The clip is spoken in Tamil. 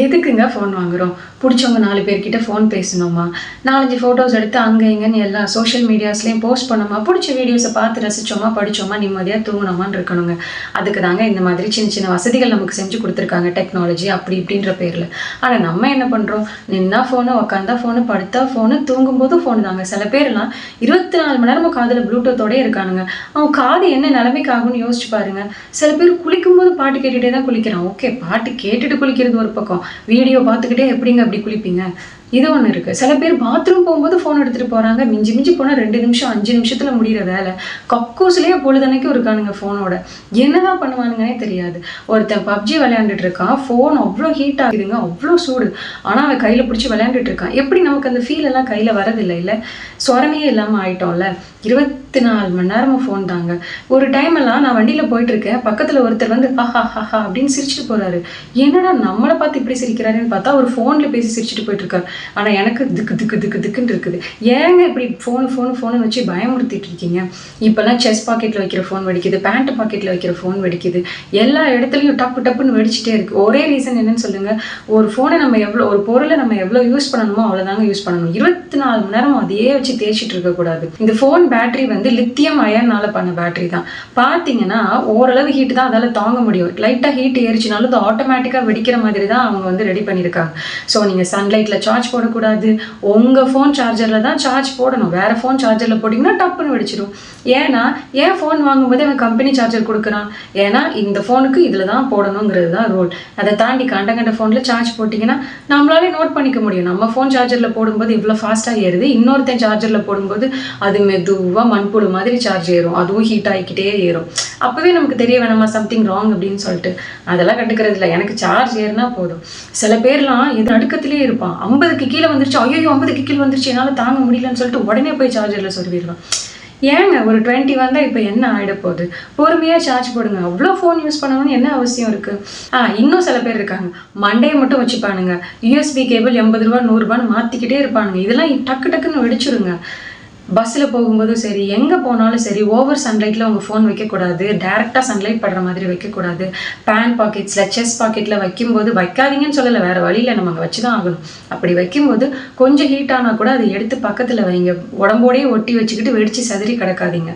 எதுக்குங்க ஃபோன் வாங்குறோம்? பிடிச்சவங்க 4 பேர்கிட்ட ஃபோன் பேசணுமா? 4, 5 ஃபோட்டோஸ் எடுத்து அங்கே இங்கேன்னு எல்லா சோஷியல் மீடியாஸ்லேயும் போஸ்ட் பண்ணோமா? பிடிச்ச வீடியோஸை பார்த்து ரசித்தோமா, படித்தோமா, நிம்மதியாக தூங்கினோமான்னு இருக்கணுங்க. அதுக்கு தாங்க இந்த மாதிரி சின்ன சின்ன வசதிகள் நமக்கு செஞ்சு கொடுத்துருக்காங்க டெக்னாலஜி அப்படி இப்படின்ற பேரில். ஆனால் நம்ம என்ன பண்ணுறோம்? நின்னா ஃபோனு, உக்காந்தா ஃபோனு, படுத்தா ஃபோனு, தூங்கும்போது ஃபோனு தாங்க. சில பேர்லாம் 24 மணி நேரமும் காதில் ப்ளூடூத்தோடய இருக்கானுங்க. அவன் காது என்ன நிலைமைக்கு ஆகும்னு யோசிச்சு பாருங்க. சில பேர் குளிக்கும்போது பாட்டு கேட்டுகிட்டே தான் குளிக்கிறான். ஓகே, பாட்டு கேட்டுட்டு குளிக்கிறது ஒரு பக்கம், வீடியோ பார்த்துக்கிட்டே எப்படிங்க அப்படி குளிப்பீங்க? இது ஒன்று இருக்குது. சில பேர் பாத்ரூம் போகும்போது ஃபோன் எடுத்துகிட்டு போகிறாங்க. மிஞ்சி மிஞ்சி போனால் 2 நிமிஷம் 5 நிமிஷத்தில் முடிகிற வேலை. கக்கூஸ்லேயே பொழுதனைக்கும் இருக்கானுங்க ஃபோனோட. என்னதான் பண்ணுவானுங்கன்னே தெரியாது. ஒருத்தன் பப்ஜி விளையாண்டுட்டு இருக்கான், ஃபோன் அவ்வளோ ஹீட் ஆகுதுங்க, அவ்வளோ சூடு. ஆனால் அவன் கையில் பிடிச்சி விளையாண்டுட்டு இருக்கான். எப்படி நமக்கு அந்த ஃபீல் எல்லாம் கையில் வரதில்லை இல்லை? சொரணையே இல்லாமல் ஆயிட்டோம்ல. 24 மணி நேரமும் ஃபோன் தாங்க. ஒரு டைம் எல்லாம் நான் வண்டியில் போயிட்டு இருக்கேன், பக்கத்தில் ஒருத்தர் வந்து ஹஹா ஹஹா அப்படின்னு சிரிச்சுட்டு போகிறாரு. என்னடா நம்மளை பார்த்து இப்படி சிரிக்கிறாருன்னு பார்த்தா ஒரு ஃபோனில் பேசி சிரிச்சுட்டு போயிட்டு இருக்காரு. ஆனால் எனக்கு திக்குன்னு இருக்குது. ஏங்க இப்படி ஃபோனு வச்சு பயமுறுத்திட்டு இருக்கீங்க? இப்போல்லாம் செஸ் பாக்கெட்டில் வைக்கிற ஃபோன் வெடிக்குது, பேண்ட் பாக்கெட்டில் வைக்கிற ஃபோன் வெடிக்குது, எல்லா இடத்துலையும் டப்புன்னு வெடிச்சிட்டே இருக்குது. ஒரே ரீசன் என்னன்னு சொல்லுங்கள்? ஒரு ஃபோனை நம்ம ஒரு பொருளை நம்ம எவ்வளோ யூஸ் பண்ணணுமோ அவ்வளோதாங்க யூஸ் பண்ணணும். 24 மணி நேரம் அதையே வச்சு தேய்ச்சிட்டு இருக்கக்கூடாது. இந்த ஃபோன் பேட்டரி வந்து லித்தியம் அயர்னால பண்ண பேட்டரி தான். பார்த்தீங்கன்னா ஓரளவு ஹீட்டு தான் அதால் தாங்க முடியும். லைட்டாக ஹீட் ஏறிச்சினாலும் அது ஆட்டோமேட்டிக்காக வெடிக்கிற மாதிரி தான் அவங்க வந்து ரெடி பண்ணியிருக்காங்க. ஸோ நீங்கள் சன்லைட்டில் சார்ஜ் போடக்கூடாது. உங்கள் ஃபோன் சார்ஜரில் தான் சார்ஜ் போடணும். வேறு ஃபோன் சார்ஜரில் போட்டிங்கன்னா டப்புன்னு வெடிச்சிடும். ஏன்னா ஏன் ஃபோன் வாங்கும்போது அவன் கம்பெனி சார்ஜர் கொடுக்குறான்? ஏன்னா இந்த ஃபோனுக்கு இதில் தான் போடணுங்கிறது தான் ரூல். அதை தாண்டி கண்ட ஃபோனில் சார்ஜ் போட்டிங்கன்னா நம்மளாலே நோட் பண்ணிக்க முடியும். நம்ம ஃபோன் சார்ஜரில் போடும்போது இவ்வளோ ஃபாஸ்ட்டாக ஏறுது, இன்னொருத்தன் சார்ஜரில் போடும்போது அது மெதுவாக மண்புழு மாதிரி சார்ஜ் ஏறும், அதுவும் ஹீட் ஆகிக்கிட்டே ஏறும். அப்போவே நமக்கு தெரிய வேணாமா சம்திங் ராங் அப்படின்னு சொல்லிட்டு? அதெல்லாம் கண்டுக்கிறது இல்லை. எனக்கு சார்ஜ் ஏறுனா போதும். சில பேர்லாம் இது நடுக்கத்திலே இருப்பான். 50க்கு கீழே வந்துருச்சு, ஐயோ 50க்கு கீழே வந்துருச்சு, என்னால் தாங்க முடியலன்னு சொல்லிட்டு உடனே போய் சார்ஜரில் சொருவிடுவான். ஏங்க ஒரு 20 வந்தால் இப்போ என்ன ஆகிட போகுது? பொறுமையாக சார்ஜ் போடுங்க. அவ்வளோ ஃபோன் யூஸ் பண்ணணும்னு என்ன அவசியம் இருக்குது? இன்னும் சில பேர் இருக்காங்க, மண்டையை மட்டும் வச்சுப்பானுங்க. யூஎஸ்பி கேபிள் 80 ரூபா 100 ரூபான்னு மாற்றிக்கிட்டே இருப்பானுங்க. இதெல்லாம் டக்குன்னு வெடிச்சிருங்க. பஸ்ஸில் போகும்போதும் சரி, எங்கே போனாலும் சரி, ஓவர் சன்லைட்டில் உங்கள் ஃபோன் வைக்கக்கூடாது. டேரெக்டாக சன்லைட் படுற மாதிரி வைக்கக்கூடாது. பேன் பாக்கெட்ஸில், செஸ் பாக்கெட்டில் வைக்கும்போது வைக்காதீங்கன்னு சொல்லலை, வேறு வழியில் நம்ம அங்கே வச்சு தான் ஆகணும். அப்படி வைக்கும்போது கொஞ்சம் ஹீட் ஆனால் கூட அதை எடுத்து பக்கத்தில் வைங்க. உடம்போடையே ஒட்டி வச்சுக்கிட்டு வெடித்து சதறி கிடக்காதீங்க.